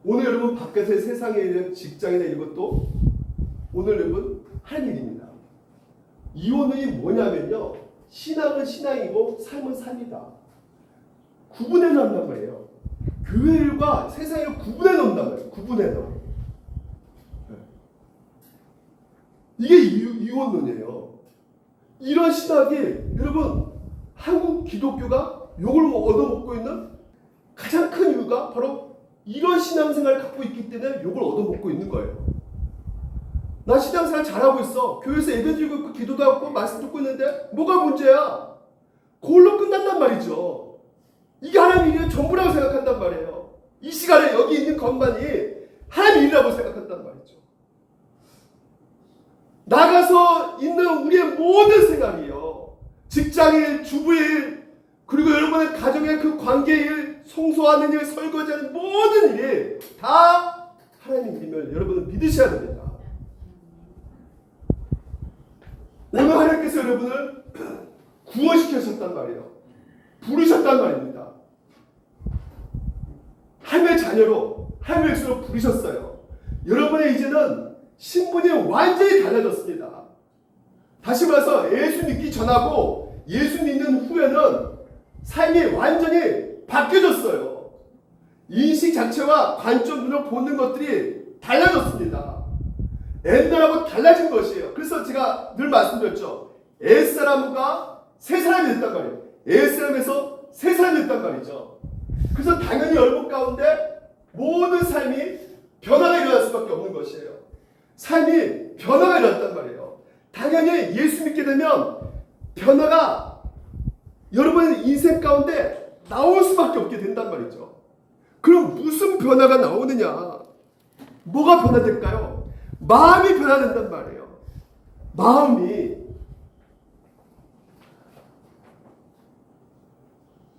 오늘 여러분 밖에서의 세상에 있는 직장이나 이것도 오늘 여러분 하나님 일입니다. 이원론이 뭐냐면요, 신앙은 신앙이고 삶은 삶이다. 구분해 놓는단 말이에요. 교회 일과 세상 일을 구분해 놓는단 말이에요. 구분해 놓아. 이게 이원론이에요. 이런 신학이 여러분 한국 기독교가 욕을 얻어먹고 있는 가장 큰 이유가 바로 이런 신앙생활을 갖고 있기 때문에 욕을 얻어먹고 있는 거예요. 나 신앙생활 잘하고 있어. 교회에서 예배 드리고 있고 기도도 하고 말씀 듣고 있는데 뭐가 문제야? 그걸로 끝난단 말이죠. 이게 하나님 일이 전부라고 생각한단 말이에요. 이 시간에 여기 있는 것만이 하나님 일이라고 생각한단 말이죠. 나가서 있는 우리의 모든 생활이요, 직장일, 주부일, 그리고 여러분의 가정의 그 관계일, 청소하는 일, 설거지하는 모든 일이 다 하나님 일임을 여러분은 믿으셔야 됩니다. 오늘 하나님께서 여러분을 구원시키셨단 말이에요. 부르셨단 말입니다. 하나님의 자녀로, 하나님의 백성으로 부르셨어요. 여러분의 이제는 신분이 완전히 달라졌습니다. 다시 말해서 예수 믿기 전하고 예수 믿는 후에는 삶이 완전히 바뀌어졌어요. 인식 자체와 관점으로 보는 것들이 달라졌습니다. 옛날하고 달라진 것이에요. 그래서 제가 늘 말씀드렸죠. 옛사람과 새사람이 됐단 말이에요. 옛사람에서 새사람이 됐단 말이죠. 그래서 당연히 여러분 가운데 모든 삶이 변화가 일어날 수밖에 없는 것이에요. 삶이 변화가 일어났단 말이에요. 당연히 예수 믿게 되면 변화가 여러분의 인생 가운데 나올 수밖에 없게 된단 말이죠. 그럼 무슨 변화가 나오느냐? 뭐가 변화될까요? 마음이 변화된단 말이에요. 마음이.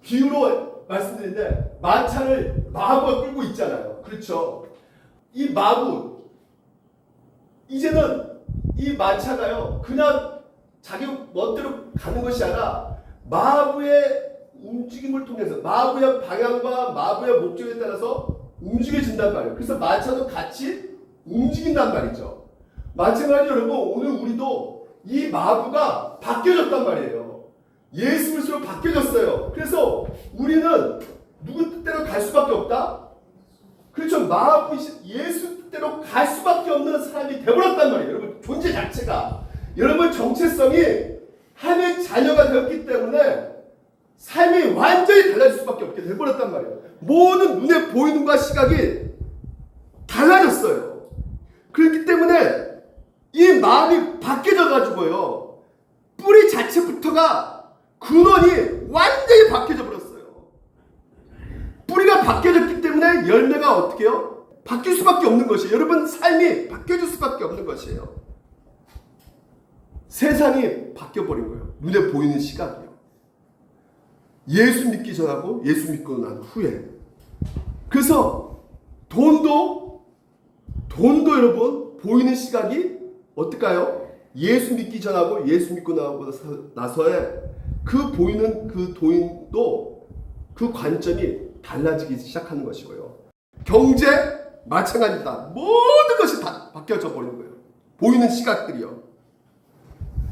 비유로 말씀드리는데 마차를 마부가 끌고 있잖아요. 그렇죠? 이 마부, 이제는 이 마차가요 그냥 자기 멋대로 가는 것이 아니라 마부의 움직임을 통해서 마부의 방향과 마부의 목적에 따라서 움직여진단 말이에요. 그래서 마차도 같이 움직인단 말이죠. 마찬가지로 여러분 오늘 우리도 이 마부가 바뀌어졌단 말이에요. 예수 그리스도로 바뀌어졌어요. 그래서 우리는 누구 뜻대로 갈 수밖에 없다? 그렇죠. 마부이신 예수 뜻대로 갈 수밖에 없는 사람이 되어버렸단 말이에요. 여러분 존재 자체가 여러분 정체성이 하나님의 자녀가 되었기 때문에 삶이 완전히 달라질 수밖에 없게 되어버렸단 말이에요. 모든 눈에 보이는 것과 시각이 달라졌어요. 그렇기 때문에 이 마음이 바뀌어져 가지고요 뿌리 자체부터가 근원이 완전히 바뀌어져 버렸어요. 뿌리가 바뀌어졌기 때문에 열매가 어떻게 해요? 바뀔 수밖에 없는 것이에요. 여러분 삶이 바뀌어질 수밖에 없는 것이에요. 세상이 바뀌어버린 거예요. 눈에 보이는 시각이요. 예수 믿기 전하고 예수 믿고 난 후에. 그래서 돈도 여러분 보이는 시각이 어떨까요? 예수 믿기 전하고 예수 믿고 나서의 그 보이는 그 돈도 그 관점이 달라지기 시작하는 것이고요. 경제 마찬가지다. 모든 것이 다 바뀌어져 버리는 거예요. 보이는 시각들이요.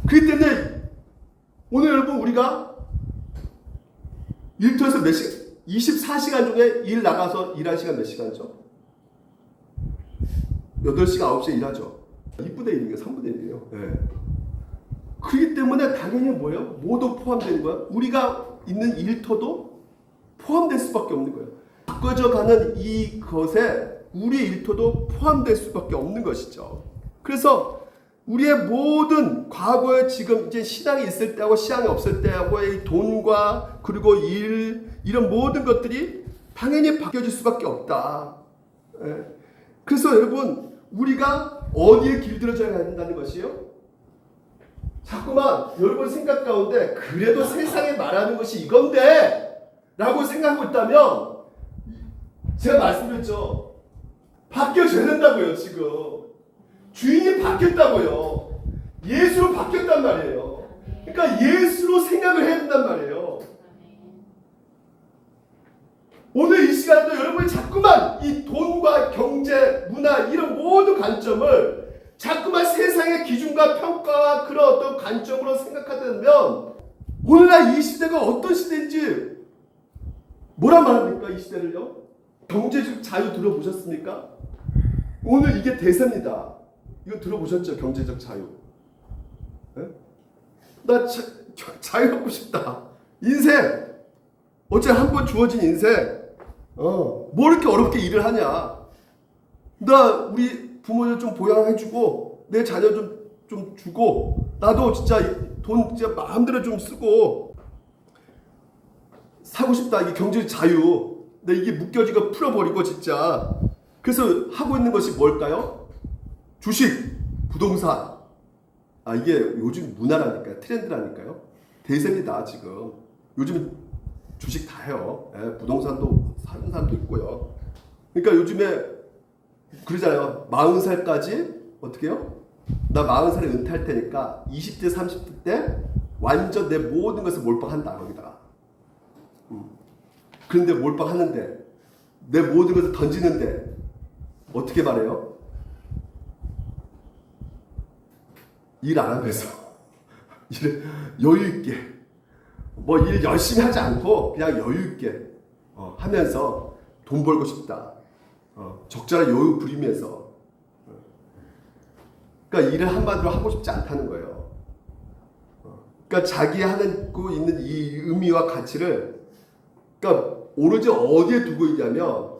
그렇기 때문에 오늘 여러분 우리가 일터에서 몇 시간 24시간 중에 일 나가서 일한 시간 몇 시간이죠? 8시간 9시에 일하죠. 2분의 1이에요. 3분의 1이에요. 네. 그렇기 때문에 당연히 뭐예요? 모두 포함되는 거야. 우리가 있는 일터도 포함될 수밖에 없는 거예요. 바꿔져 가는 이것에 우리 일터도 포함될 수밖에 없는 것이죠. 그래서 우리의 모든 과거에 지금 이제 신앙이 있을 때하고 신앙이 없을 때하고의 돈과 그리고 일 이런 모든 것들이 당연히 바뀌어질 수밖에 없다. 그래서 여러분 우리가 어디에 길들여져야 한다는 것이요? 자꾸만 여러분 생각 가운데 그래도 세상에 말하는 것이 이건데 라고 생각하고 있다면 제가 말씀드렸죠. 바뀌어져야 된다고요. 지금 주인이 바뀌었다고요. 예수로 바뀌었단 말이에요. 그러니까 예수로 생각을 해야 된단 말이에요. 오늘 이 시간에도 여러분이 자꾸만 이 돈과 경제, 문화 이런 모든 관점을 자꾸만 세상의 기준과 평가와 그런 어떤 관점으로 생각하다 보면 오늘날 이 시대가 어떤 시대인지 뭐라 말합니까? 이 시대를요? 경제적 자유 들어보셨습니까? 오늘 이게 대세입니다. 이거 들어보셨죠? 경제적 자유. 네? 나 자유롭고 싶다. 인생 어째 한 번 주어진 인생 뭐 이렇게 어렵게 일을 하냐. 나 우리 부모들 좀 보양해주고 내 자녀 좀 주고 나도 진짜 돈 진짜 마음대로 좀 쓰고 사고 싶다. 이게 경제적 자유. 근데 이게 묶여지고 풀어버리고 진짜. 그래서 하고 있는 것이 뭘까요? 주식, 부동산. 이게 요즘 문화라니까요. 트렌드라니까요. 대세입니다 지금. 요즘 주식 다 해요. 부동산도 사는 사람도 있고요. 그러니까 요즘에 그러잖아요. 40살까지 어떻게 해요? 나 40살에 은퇴할 테니까 20대 30대 때 완전 내 모든 것을 몰빵한다 거기다가. 그런데 몰빵하는데 내 모든 것을 던지는데 어떻게 말해요? 일 안 하면서 일 여유 있게 뭐 일 열심히 하지 않고 그냥 여유 있게 하면서 돈 벌고 싶다. 적절한 여유 부리면서 그러니까 일을 한마디로 하고 싶지 않다는 거예요. 그러니까 자기 하고 있는 이 의미와 가치를 그러니까 오로지 어디에 두고 있냐면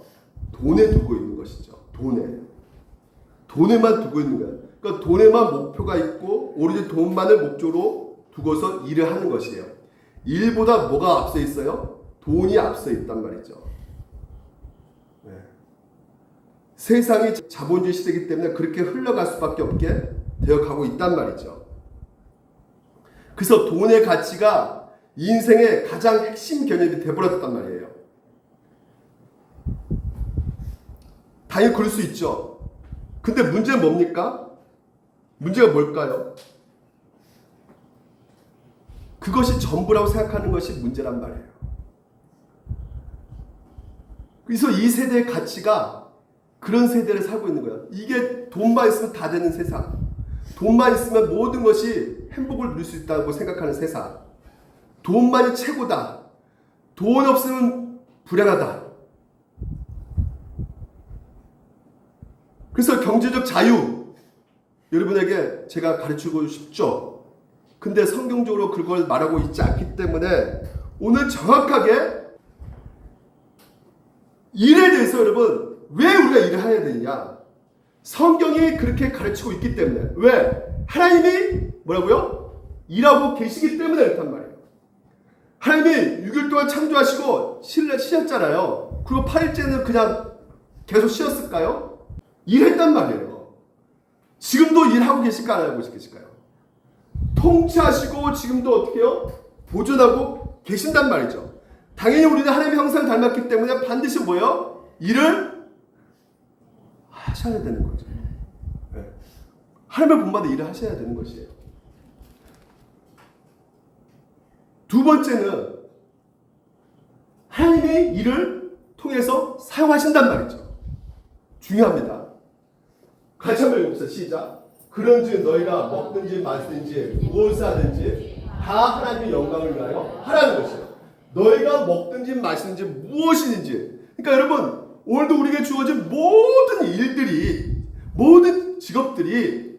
돈에 두고 있는 것이죠. 돈에만 두고 있는 거예요. 그러니까 돈에만 목표가 있고 오로지 돈만을 목적으로 두고서 일을 하는 것이에요. 일보다 뭐가 앞서 있어요? 돈이 앞서 있단 말이죠. 네. 세상이 자본주의 시대이기 때문에 그렇게 흘러갈 수밖에 없게 되어가고 있단 말이죠. 그래서 돈의 가치가 인생의 가장 핵심 개념이 되어버렸단 말이에요. 당연히 그럴 수 있죠. 근데 문제는 뭡니까? 문제가 뭘까요? 그것이 전부라고 생각하는 것이 문제란 말이에요. 그래서 이 세대의 가치가 그런 세대를 살고 있는 거예요. 이게 돈만 있으면 다 되는 세상. 돈만 있으면 모든 것이 행복을 누릴 수 있다고 생각하는 세상. 돈만이 최고다. 돈 없으면 불행하다. 그래서 경제적 자유, 여러분에게 제가 가르치고 싶죠. 근데 성경적으로 그걸 말하고 있지 않기 때문에 오늘 정확하게 일에 대해서 여러분 왜 우리가 일을 해야 되느냐? 성경이 그렇게 가르치고 있기 때문에. 왜? 하나님이 뭐라고요? 일하고 계시기 때문에 그렇단 말이에요. 하나님이 6일 동안 창조하시고 쉬었잖아요. 그리고 8일째는 그냥 계속 쉬었을까요? 일했단 말이에요. 지금도 일하고 계실까 안 하고 계실까요? 통치하시고 지금도 어떻게 해요? 보존하고 계신단 말이죠. 당연히 우리는 하나님의 형상을 닮았기 때문에 반드시 뭐예요? 일을 하셔야 되는 거죠. 네. 하나님의 본받아 일을 하셔야 되는 것이에요. 두 번째는 하나님의 일을 통해서 사용하신단 말이죠. 중요합니다. 같이 한번 읽읍시다. 시작. 그런즉 너희가 먹든지 마시든지 무엇을 하든지 다 하나님의 영광을 위하여 하라는 것이에요. 너희가 먹든지 마시든지 무엇이든지. 그러니까 여러분 오늘도 우리에게 주어진 모든 일들이, 모든 직업들이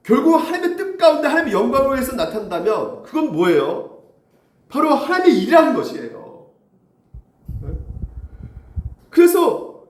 결국 하나님의 뜻 가운데 하나님의 영광을 위해서 나타난다면 그건 뭐예요? 바로 하나님의 일이라는 것이에요. 그래서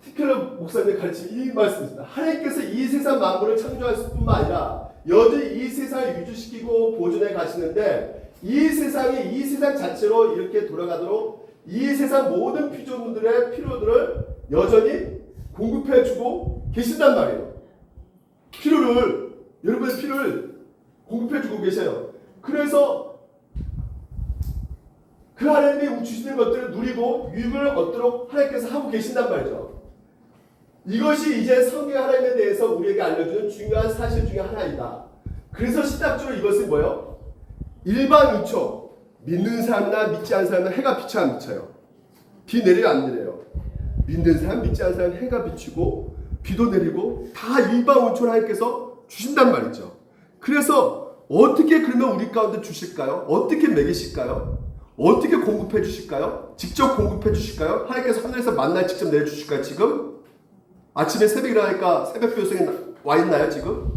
티켈러 목사님의 가르침이 이 말씀입니다. 하나님께서 이 세상 만물을 창조하실 뿐만 아니라 여전히 이 세상을 유지시키고 보존해 가시는데 이 세상이 이 세상 자체로 이렇게 돌아가도록 이 세상 모든 피조물들의 필요들을 여전히 공급해주고 계신단 말이에요. 필요를, 여러분의 필요를 공급해주고 계셔요. 그래서 그 하나님이 주시는 것들을 누리고 유익을 얻도록 하나님께서 하고 계신단 말이죠. 이것이 이제 성경 하나님에 대해서 우리에게 알려주는 중요한 사실 중에 하나이다. 그래서 신학적으로 이것은 뭐예요? 일반우초. 믿는 사람이나 믿지 않는 사람은 해가 비쳐 안 비쳐요? 비 내려요 안 내려요? 믿는 사람 믿지 않는 사람은 해가 비치고 비도 내리고 다 일반우초를 하나님께서 주신단 말이죠. 그래서 어떻게 그러면 우리 가운데 주실까요? 어떻게 먹이실까요? 어떻게 공급해 주실까요? 직접 공급해 주실까요? 하나님께서 하늘에서 만나 직접 내려주실까요? 지금? 아침에 새벽 일어나니까 새벽 교성에 와 있나요 지금?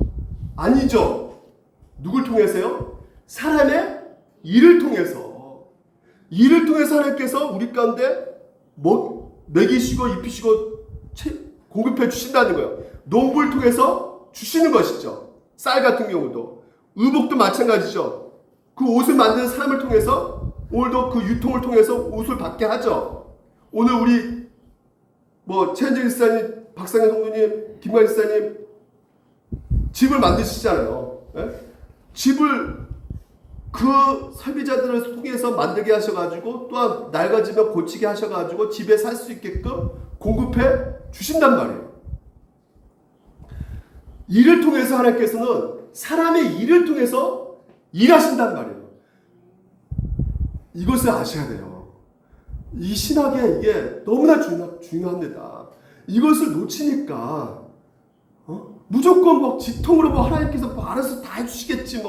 아니죠. 누굴 통해서요? 사람의 일을 통해서. 일을 통해서 하나님께서 우리 가운데 먹이시고 입히시고 공급해 주신다는 거예요. 농부를 통해서 주시는 것이죠. 쌀 같은 경우도. 의복도 마찬가지죠. 그 옷을 만드는 사람을 통해서 오늘도 그 유통을 통해서 옷을 받게 하죠. 오늘 우리 최현정 집사님, 박상현 성도님, 김관 집사님 집을 만드시잖아요. 네? 집을 그 설비자들을 통해서 만들게 하셔가지고 또한 낡아지면 고치게 하셔가지고 집에 살 수 있게끔 공급해 주신단 말이에요. 일을 통해서 하나님께서는 사람의 일을 통해서 일하신단 말이에요. 이것을 아셔야 돼요. 이 신학에 이게 너무나 중요합니다. 이것을 놓치니까 무조건 직통으로 하나님께서 알아서 다 해주시겠지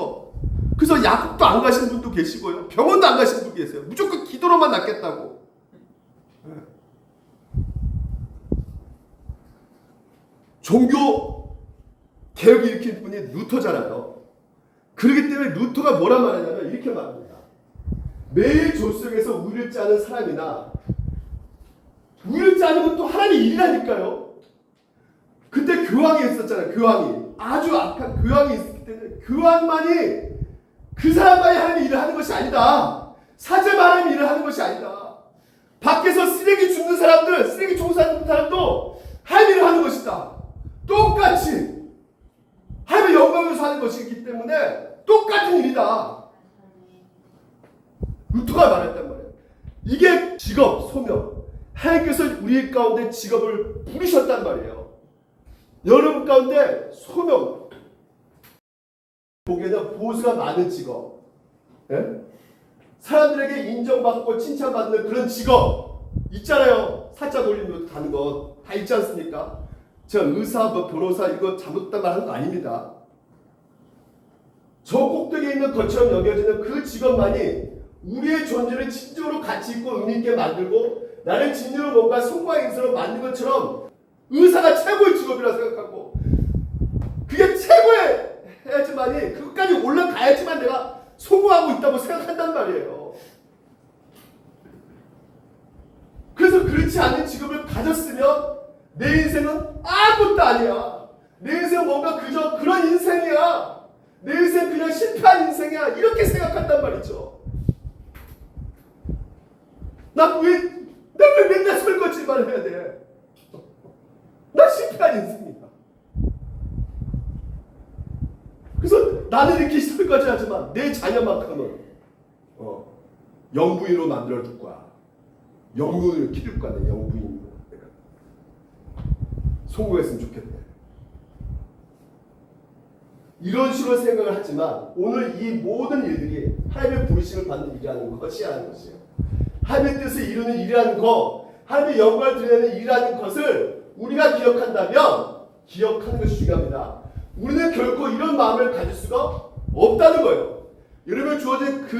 그래서 약국도 안 가신 분도 계시고요. 병원도 안 가신 분 계세요. 무조건 기도로만 낫겠다고. 종교 개혁 일으킨 분이 루터잖아요. 그렇기 때문에 루터가 뭐라 말하냐면 이렇게 말합니다. 매일 조속에서 우유를 짜는 사람이나 우유를 짜는 것도 하나님의 일이라니까요. 그때 교황이 있었잖아요. 교황이. 아주 악한 교황이 있었기 때문에 교황만이 그 사람만이 하나님의 일을 하는 것이 아니다. 사제만 하나님의 일을 하는 것이 아니다. 밖에서 쓰레기 줍는 사람들, 쓰레기 청소하는 사람도 하나님의 일을 하는 것이다. 똑같이 하나님의 영광을 위해서 하는 것이기 때문에 똑같은 일이다. 루터가 말했단 말이에요. 이게 직업, 소명. 하나님께서 우리 가운데 직업을 부르셨단 말이에요. 여러분 가운데 소명, 보기에는 보수가 많은 직업, 예? 사람들에게 인정받고 칭찬받는 그런 직업 있잖아요. 사자 돌림도 가는 거 다 있지 않습니까? 제가 의사, 변호사 이거 잘못된 말 하는 거 아닙니다. 저 꼭대기에 있는 것처럼 여겨지는 그 직업만이 우리의 존재를 진정으로 가치 있고 의미 있게 만들고 나를 진정으로 뭔가 성과 인사로 만든 것처럼 의사가 최고의 직업이라 생각하고 그게 최고의 해야지만이 그것까지 올라가야지만 내가 성공하고 있다고 생각한단 말이에요. 그래서 그렇지 않은 직업을 가졌으면 내 인생은 아무것도 아니야. 내 인생은 뭔가 그저 그런 인생이야. 내 인생 그냥 실패한 인생이야. 이렇게 생각한단 말이죠. 나 왜 맨날 설거지만 해야 돼? 나 실패한 인생이야. 그래서 나는 이렇게 설거지 하지만 내 자녀만큼은 영부인으로 만들어 줄 거야. 영부인으로 키울 거야. 내 영부인으로. 내가 성공했으면 좋겠네. 이런 식으로 생각을 하지만 오늘 이 모든 일들이 하나님의 부르심을 받는 일이라는 것이라는 것이에요. 하나님의 뜻을 이루는 일이라는 것, 하나님의 영광을 드러내는 일이라는 것을 우리가 기억한다면 기억하는 것이 중요합니다. 우리는 결코 이런 마음을 가질 수가 없다는 거예요. 여러분 주어진 그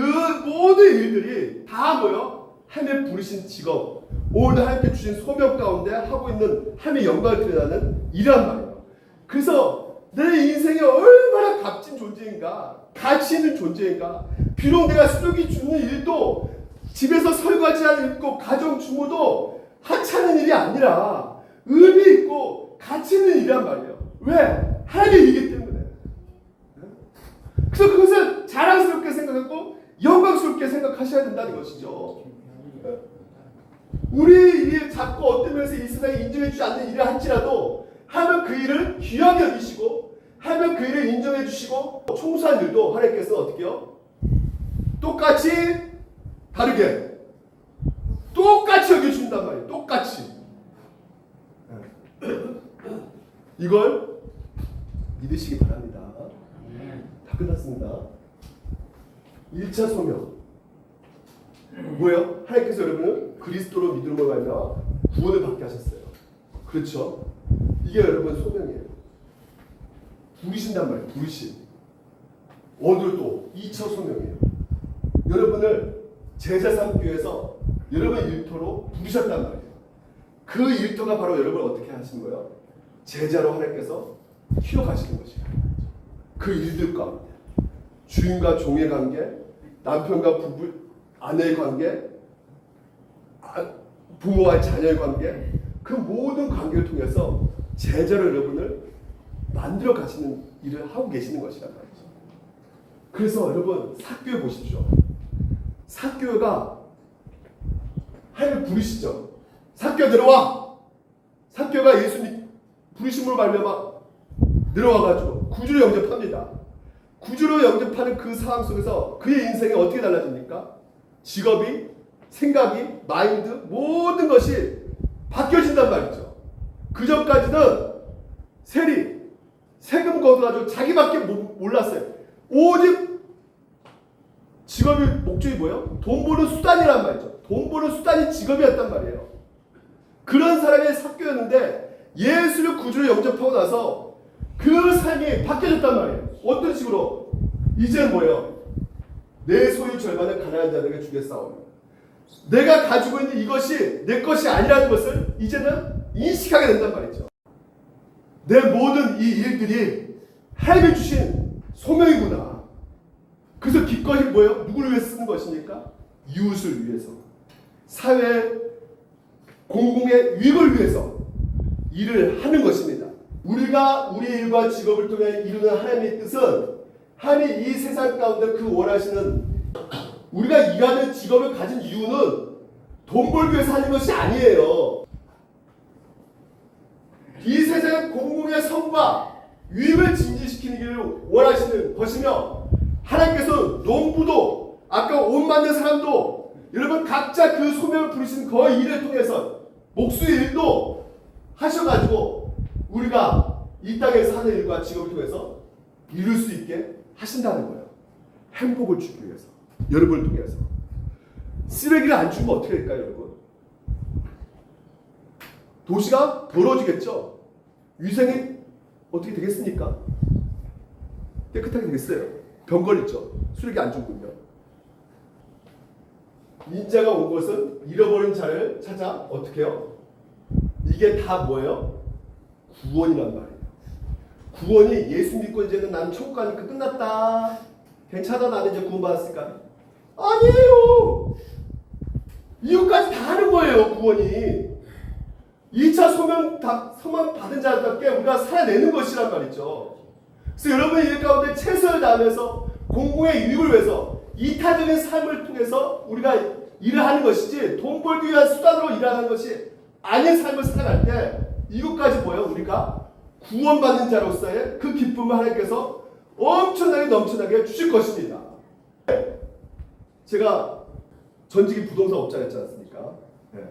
모든 일들이 다 뭐예요? 하나님의 부르신 직업, 오늘 하나님께 주신 소명 가운데 하고 있는 하나님의 영광을 드러내는 일이란 말이에요. 그래서 내 인생이 얼마나 값진 존재인가, 가치 있는 존재인가. 비록 내가 수족이 주는 일도 집에서 설거지하는 일도 가정 주무도 하찮은 일이 아니라 의미 있고 가치 있는 일이란 말이에요. 왜? 하나님의 일이기 때문에. 그래서 그것을 자랑스럽게 생각하고 영광스럽게 생각하셔야 된다는 것이죠. 우리 일 잡고 어떤 면에서 이 세상에 인정해 주지 않는 일을 할지라도 하면 그 일을 귀하게 여기시고 하면 그 일을 인정해 주시고 청소한 일도 하나님께서 어떻게 해요? 똑같이 다르게 똑같이 여겨준단 말이에요. 똑같이. 이걸 믿으시기 바랍니다. 다 끝났습니다. 1차 소명 뭐예요? 하나님께서 여러분을 그리스도로 믿음으로 말미암아 구원을 받게 하셨어요. 그렇죠? 이게 여러분 소명이에요. 부르신단 말이에요. 부르심. 오늘 또 2차 소명이에요. 여러분을 제자 삼기 위해서 여러분 일터로 부르셨단 말이에요. 그 일터가 바로 여러분을 어떻게 하신 거예요? 제자로 하나님께서 키워가시는 것이에요. 그 일들 가운데 주인과 종의 관계, 남편과 부부, 아내의 관계, 부모와의 자녀의 관계, 그 모든 관계를 통해서 제자로 여러분을 만들어 가시는 일을 하고 계시는 것이란 말이죠. 그래서 여러분 사교회 보십시오. 사교회가 하나님을 부르시죠. 사교회 내려와. 사교회가 예수님 부르심으로 말미암아 내려와가지고 구주로 영접합니다. 구주로 영접하는 그 상황 속에서 그의 인생이 어떻게 달라집니까? 직업이, 생각이, 마인드 모든 것이 바뀌어진단 말이죠. 그 전까지는 세금 걷어가지고 자기밖에 몰랐어요. 오직 직업이 목적이 뭐예요? 돈 버는 수단이란 말이죠. 돈 버는 수단이 직업이었단 말이에요. 그런 사람의 사교였는데 예수를 구주로 영접하고 나서 그 삶이 바뀌어졌단 말이에요. 어떤 식으로? 이제는 뭐예요? 내 소유 절반을 가난한 자들에게 주겠사오니 내가 가지고 있는 이것이 내 것이 아니라는 것을 이제는 인식하게 된단 말이죠. 내 모든 이 일들이 하나님이 주신 소명이구나. 그래서 기꺼이 뭐예요? 누구를 위해 쓰는 것입니까? 이웃을 위해서, 사회 공공의 유익을 위해서 일을 하는 것입니다. 우리가 우리 일과 직업을 통해 이루는 하나님의 뜻은 하나님이 이 세상 가운데 그 원하시는 우리가 일하는 직업을 가진 이유는 돈 벌기 위해서 하는 것이 아니에요. 이 세상의 공공의 성과 유익을 증진시키는 길을 원하시는 것이며 하나님께서 농부도 아까 옷 만든 사람도 여러분 각자 그 소명을 부르신 그 일을 통해서 목수의 일도 하셔가지고 우리가 이 땅에서 하는 일과 직업을 통해서 이룰 수 있게 하신다는 거예요. 행복을 주기 위해서. 여러분을 통해서. 쓰레기를 안 주면 어떻게 될까요, 여러분? 도시가 더러워지겠죠? 위생이 어떻게 되겠습니까? 깨끗하게 되겠어요? 병 걸리죠? 쓰레기 안 주면요. 인자가 온 것은 잃어버린 자를 찾아 어떻게 해요? 이게 다 뭐예요? 구원이란 말이에요. 구원이 예수 믿고 이제는 나는 천국 가니까 끝났다. 괜찮아, 나는 이제 구원받았으니까. 아니에요. 이것까지 다 하는 거예요, 구원이. 2차 소명 받은 자답게 우리가 살아내는 것이란 말이죠. 그래서 여러분의 일 가운데 최선을 다하면서 공공의 유익을 위해서 이타적인 삶을 통해서 우리가 일을 하는 것이지 돈 벌기 위한 수단으로 일하는 것이 아닌 삶을 살아갈 때 이것까지 뭐예요? 우리가 구원받는 자로서의 그 기쁨을 하나님께서 엄청나게 넘쳐나게 주실 것입니다. 제가 전직이 부동산 업자였지 않습니까? 네.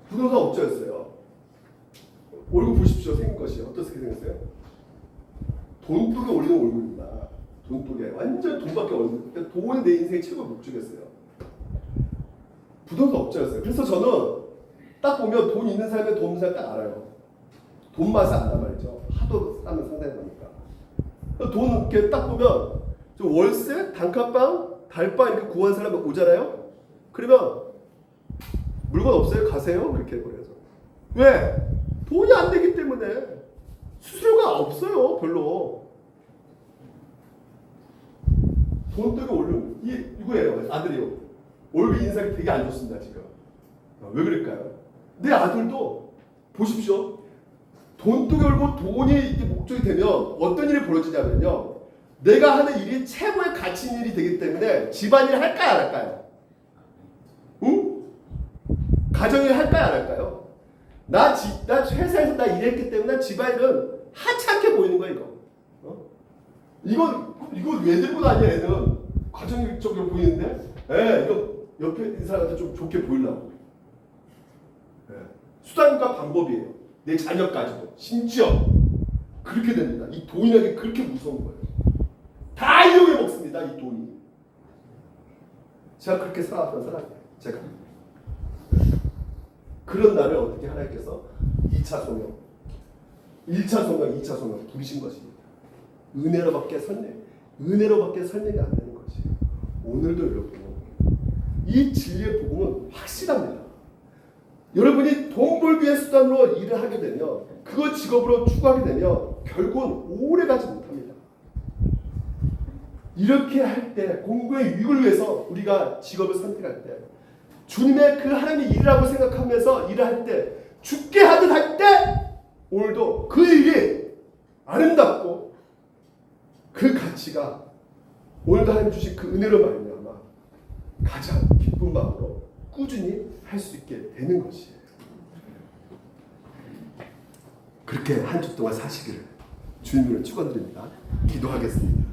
부동산 업자였어요. 얼굴 보십시오. 생긴 것이 어떻게 생겼어요? 돈독에 올리는 얼굴입니다. 돈독에 완전 돈밖에 얼굴. 돈이 내 인생의 최고 목적이었어요. 부동산 업자였어요. 그래서 저는 딱 보면 돈 있는 사람의 돈 없는 사람 딱 알아요. 돈 맛을 안단 말이죠. 하도 싸면 상당히 나니까. 돈 이렇게 딱 보면 좀 월세, 단칸방, 달방 이렇게 구한 사람이 오잖아요. 그러면 물건 없어요? 가세요? 그렇게 해버려서. 왜? 돈이 안 되기 때문에. 수수료가 없어요. 별로. 돈독에 올리는 이거예요. 아들이요. 월급 인상이 되게 안 좋습니다. 지금. 왜 그럴까요? 내 아들도 보십시오. 돈독에 올고 돈이 이게 목적이 되면 어떤 일이 벌어지냐면요. 내가 하는 일이 최고의 가치 있는 일이 되기 때문에 집안일 할까요? 안 할까요? 응? 가정일 할까요? 안 할까요? 나 회사에서 나 일했기 때문에 집안일은 하찮게 보이는 거야 이거. 이거 왜 들고 다녀 애는 가정적으로 보이는데, 이거 옆에 있는 사람한테 좀 좋게 보이려고. 수단과 방법이에요. 내 자녀까지도 심지어 그렇게 됩니다. 이 돈이라는 게 그렇게 무서운 거예요. 다 이용해 먹습니다. 이 돈이. 제가 그렇게 살아왔던 사람이에요. 제가. 그런 나를 어떻게 하나님께서 2차 소명, 1차 소명, 2차 소명 부르신 것입니다. 은혜로밖에 설명이 안 되는 것이에요. 오늘도 여러분 이 진리의 복음은 확실합니다. 여러분이 돈 벌기 위한 수단으로 일을 하게 되면 그거 직업으로 추구하게 되면 결국은 오래가지 못합니다. 이렇게 할 때 공부의 유익을 위해서 우리가 직업을 선택할 때 주님의 그 하나님의 일이라고 생각하면서 일을 할 때 죽게 하듯 할 때 오늘도 그 일이 아름답고 그 가치가 오늘도 하나님 주신 그 은혜로 말미암아 가장 기쁜 마음으로 꾸준히 할 수 있게 되는 것이에요. 그렇게 한 주 동안 사시기를 주님으로 축원드립니다. 기도하겠습니다.